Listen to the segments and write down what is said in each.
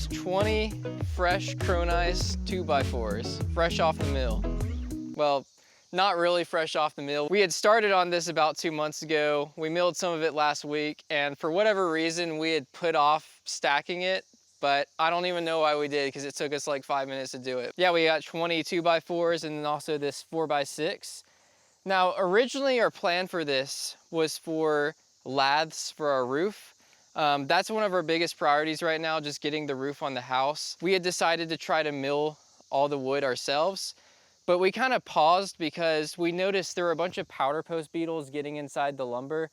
is 20 fresh Cronise 2x4s, fresh off the mill. Well, not really fresh off the mill. We had started on this about 2 months ago. We milled some of it last week, and for whatever reason, we had put off stacking it, but I don't even know why we did because it took us like 5 minutes to do it. Yeah, we got 20 2x4s and then also this 4x6. Now, originally our plan for this was for laths for our roof. That's one of our biggest priorities right now, just getting the roof on the house. We had decided to try to mill all the wood ourselves, but we kind of paused because we noticed there were a bunch of powder post beetles getting inside the lumber.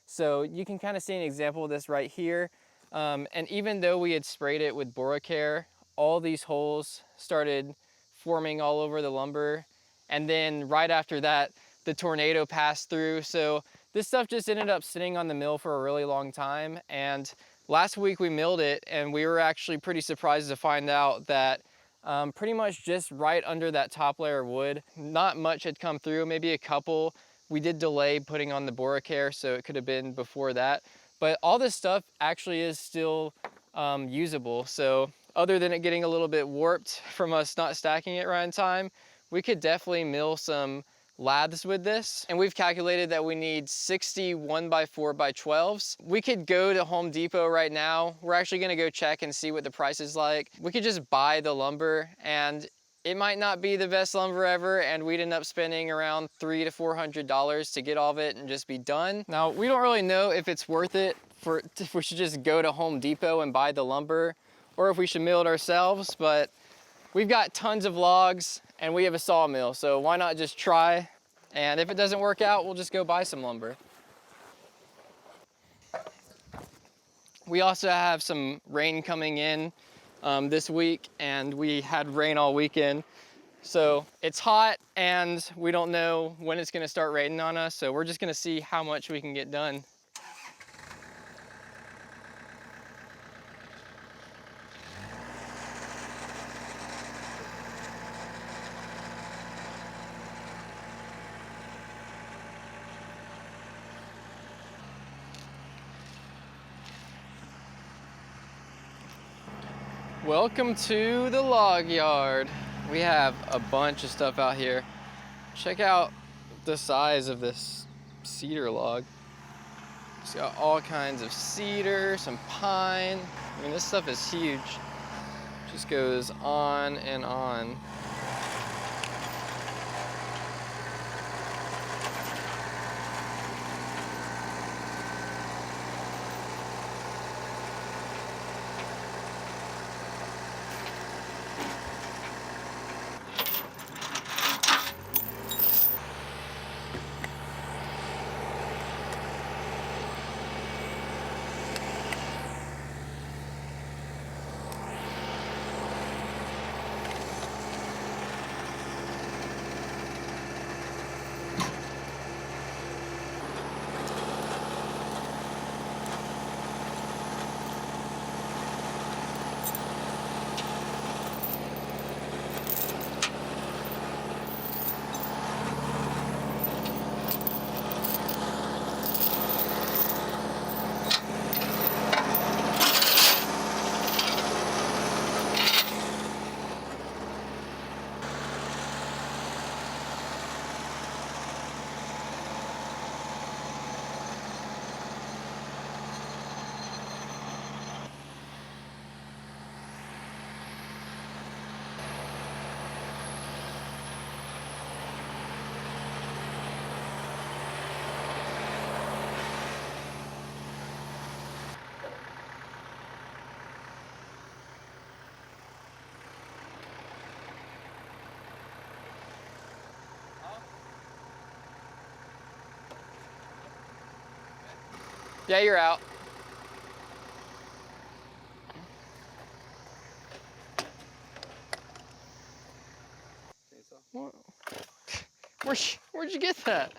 So you can kind of see an example of this right here. And even though we had sprayed it with Boracare, all these holes started forming all over the lumber. And then right after that, the tornado passed through. So this stuff just ended up sitting on the mill for a really long time. And last week we milled it, and we were actually pretty surprised to find out that pretty much just right under that top layer of wood, not much had come through, maybe a couple. We did delay putting on the Boracare, so it could have been before that. But all this stuff actually is still usable. So other than it getting a little bit warped from us not stacking it right in time, we could definitely mill some laths with this. And we've calculated that we need 60 1x4x12s. We could go to Home Depot right now. We're actually gonna go check and see what the price is like. We could just buy the lumber, and it might not be the best lumber ever, and we'd end up spending around $300 to $400 to get all of it and just be done. Now, we don't really know if it's worth it if we should just go to Home Depot and buy the lumber, or if we should mill it ourselves, but we've got tons of logs and we have a sawmill, so why not just try? And if it doesn't work out, we'll just go buy some lumber. We also have some rain coming in this week, and we had rain all weekend. So it's hot and we don't know when it's gonna start raining on us, so we're just gonna see how much we can get done. Welcome to the log yard. We have a bunch of stuff out here. Check out the size of this cedar log. It's got all kinds of cedar, some pine. I mean, this stuff is huge. Just goes on and on. Yeah, you're out. Where'd you get that?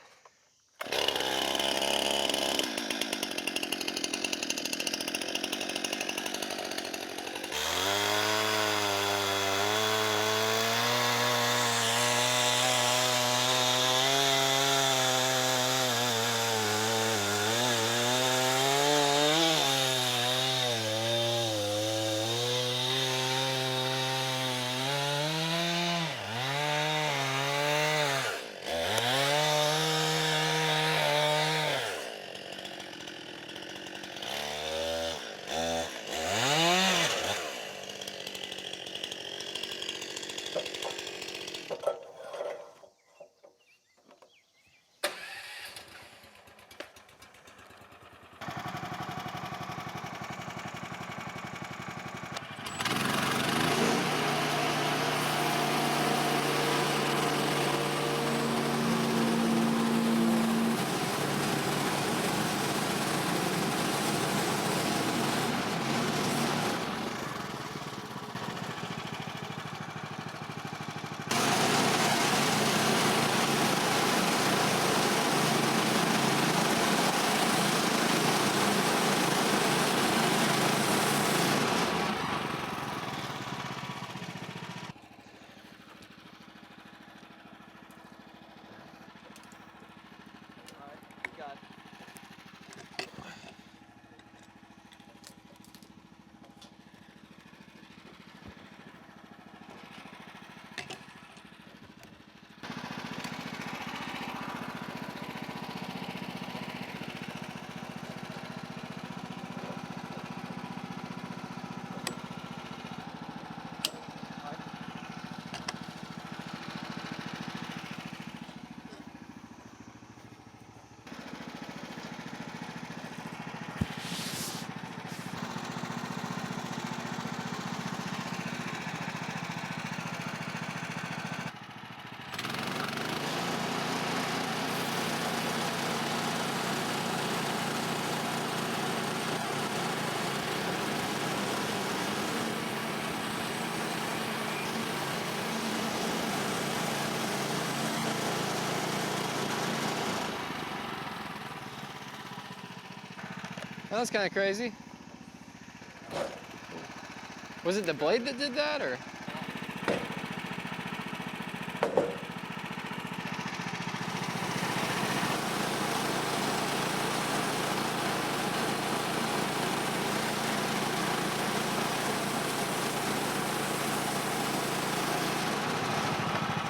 That's kind of crazy. Was it the blade that did that, or?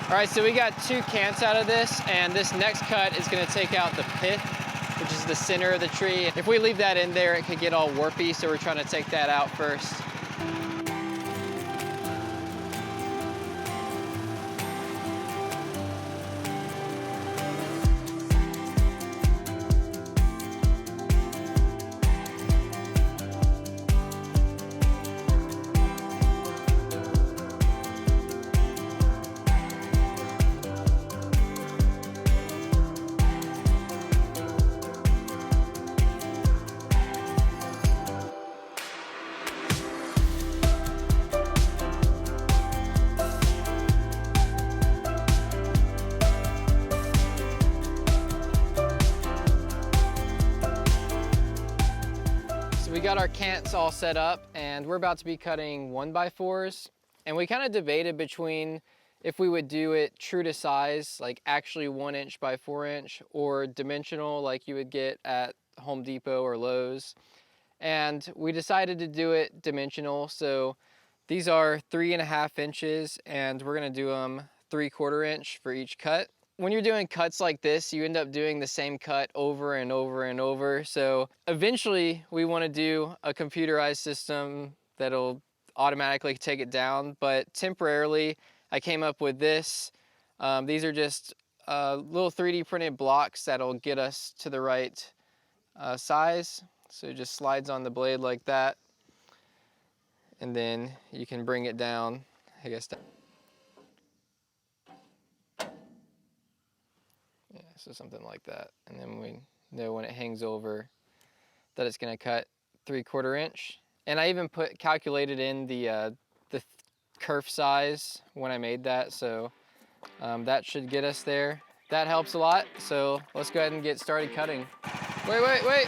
All right, so we got 2 cants out of this, and this next cut is gonna take out the pith, which is the center of the tree. If we leave that in there, it could get all warpy, so we're trying to take that out first. We got our cants all set up, and we're about to be cutting 1x4s. And we kind of debated between if we would do it true to size, like actually 1 inch by 4 inch, or dimensional like you would get at Home Depot or Lowe's. And we decided to do it dimensional. So these are 3.5 inches, and we're gonna do them 3/4 inch for each cut. When you're doing cuts like this, you end up doing the same cut over and over and over. So eventually we want to do a computerized system that'll automatically take it down. But temporarily, I came up with this. These are just little 3D printed blocks that'll get us to the right size. So it just slides on the blade like that. And then you can bring it down, I guess. Yeah, so something like that. And then we know when it hangs over that it's gonna cut 3/4 inch. And I even calculated in the kerf size when I made that, so that should get us there. That helps a lot, so let's go ahead and get started cutting. Wait.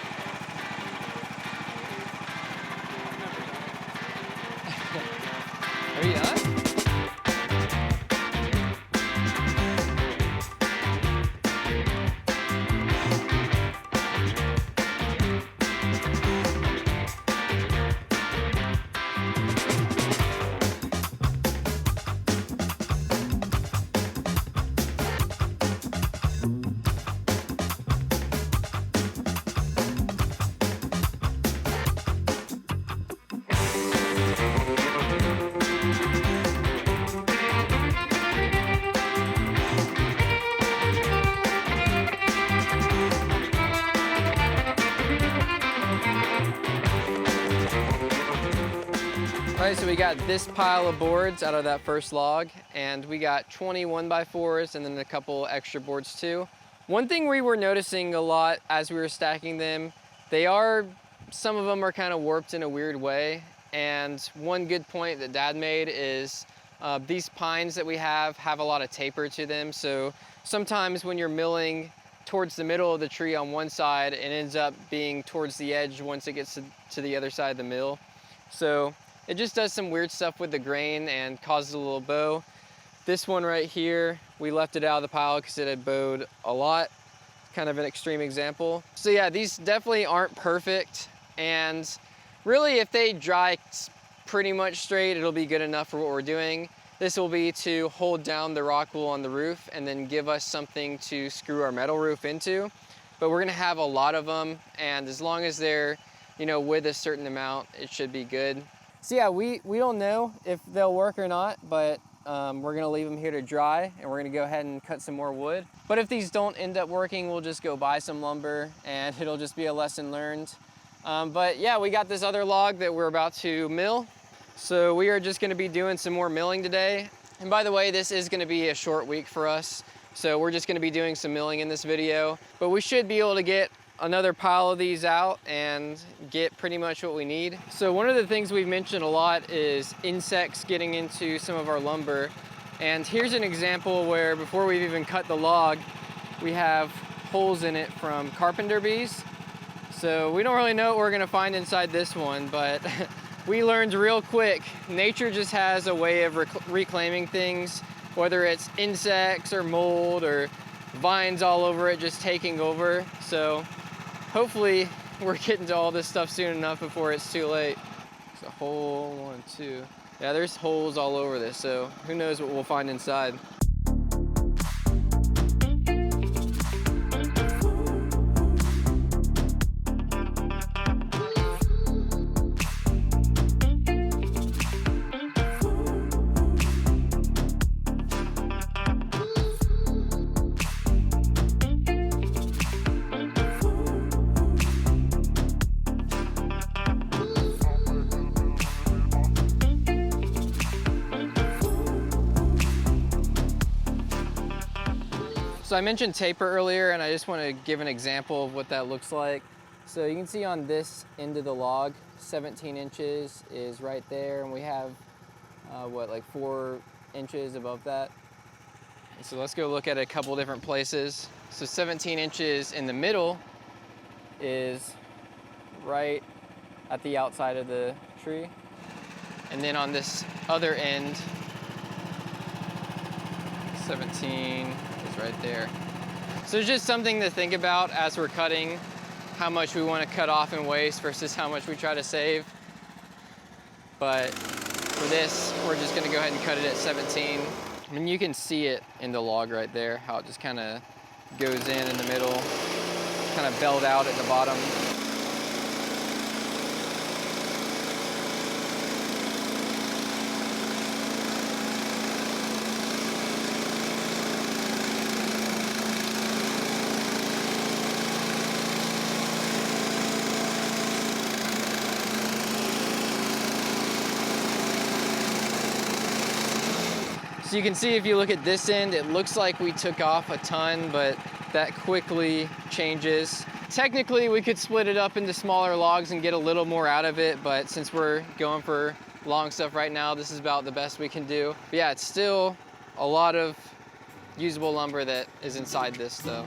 Are you done? All right, so we got this pile of boards out of that first log, and we got 20 1x4s and then a couple extra boards too. One thing we were noticing a lot as we were stacking them, some of them are kind of warped in a weird way. And one good point that Dad made is these pines that we have a lot of taper to them. So sometimes when you're milling towards the middle of the tree on one side, it ends up being towards the edge once it gets to the other side of the mill. So it just does some weird stuff with the grain and causes a little bow. This one right here, we left it out of the pile because it had bowed a lot. Kind of an extreme example. So yeah, these definitely aren't perfect. And really, if they dry pretty much straight, it'll be good enough for what we're doing. This will be to hold down the rock wool on the roof and then give us something to screw our metal roof into. But we're gonna have a lot of them, and as long as they're, with a certain amount, it should be good. So yeah, we don't know if they'll work or not, but we're gonna leave them here to dry, and we're gonna go ahead and cut some more wood. But if these don't end up working, we'll just go buy some lumber, and it'll just be a lesson learned. But yeah, we got this other log that we're about to mill. So we are just gonna be doing some more milling today. And by the way, this is gonna be a short week for us. So we're just gonna be doing some milling in this video, but we should be able to get another pile of these out and get pretty much what we need. So one of the things we've mentioned a lot is insects getting into some of our lumber. And here's an example where before we've even cut the log, we have holes in it from carpenter bees. So we don't really know what we're gonna find inside this one, but we learned real quick, nature just has a way of reclaiming things, whether it's insects or mold or vines all over it just taking over. So hopefully we're getting to all this stuff soon enough before it's too late. There's a hole, 1, 2. Yeah, there's holes all over this, so who knows what we'll find inside. So I mentioned taper earlier, and I just want to give an example of what that looks like. So you can see on this end of the log, 17 inches is right there, and we have, like 4 inches above that. So let's go look at a couple different places. So 17 inches in the middle is right at the outside of the tree. And then on this other end, 17 is right there. So it's just something to think about as we're cutting, how much we want to cut off and waste versus how much we try to save. But for this, we're just gonna go ahead and cut it at 17. I mean, you can see it in the log right there, how it just kind of goes in the middle, kind of belled out at the bottom. So you can see if you look at this end, it looks like we took off a ton, but that quickly changes. Technically, we could split it up into smaller logs and get a little more out of it, but since we're going for long stuff right now, this is about the best we can do. But yeah, it's still a lot of usable lumber that is inside this though.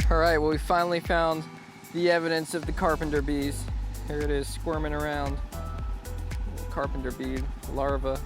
All right, well, we finally found the evidence of the carpenter bees. Here it is, squirming around. Little carpenter bee larva.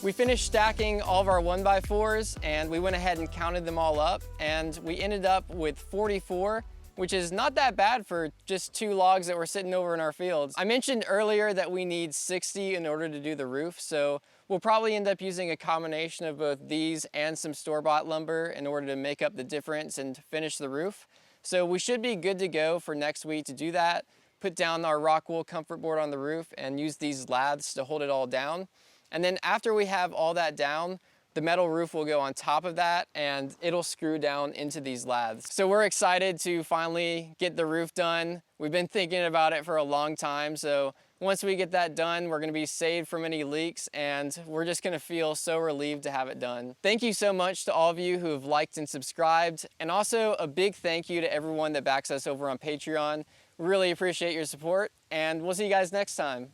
We finished stacking all of our 1x4s, and we went ahead and counted them all up, and we ended up with 44, which is not that bad for just 2 logs that were sitting over in our fields. I mentioned earlier that we need 60 in order to do the roof, so we'll probably end up using a combination of both these and some store-bought lumber in order to make up the difference and finish the roof. So we should be good to go for next week to do that, put down our rock wool comfort board on the roof and use these laths to hold it all down. And then after we have all that down, the metal roof will go on top of that and it'll screw down into these laths. So we're excited to finally get the roof done. We've been thinking about it for a long time. So once we get that done, we're gonna be saved from any leaks and we're just gonna feel so relieved to have it done. Thank you so much to all of you who have liked and subscribed. And also a big thank you to everyone that backs us over on Patreon. Really appreciate your support and we'll see you guys next time.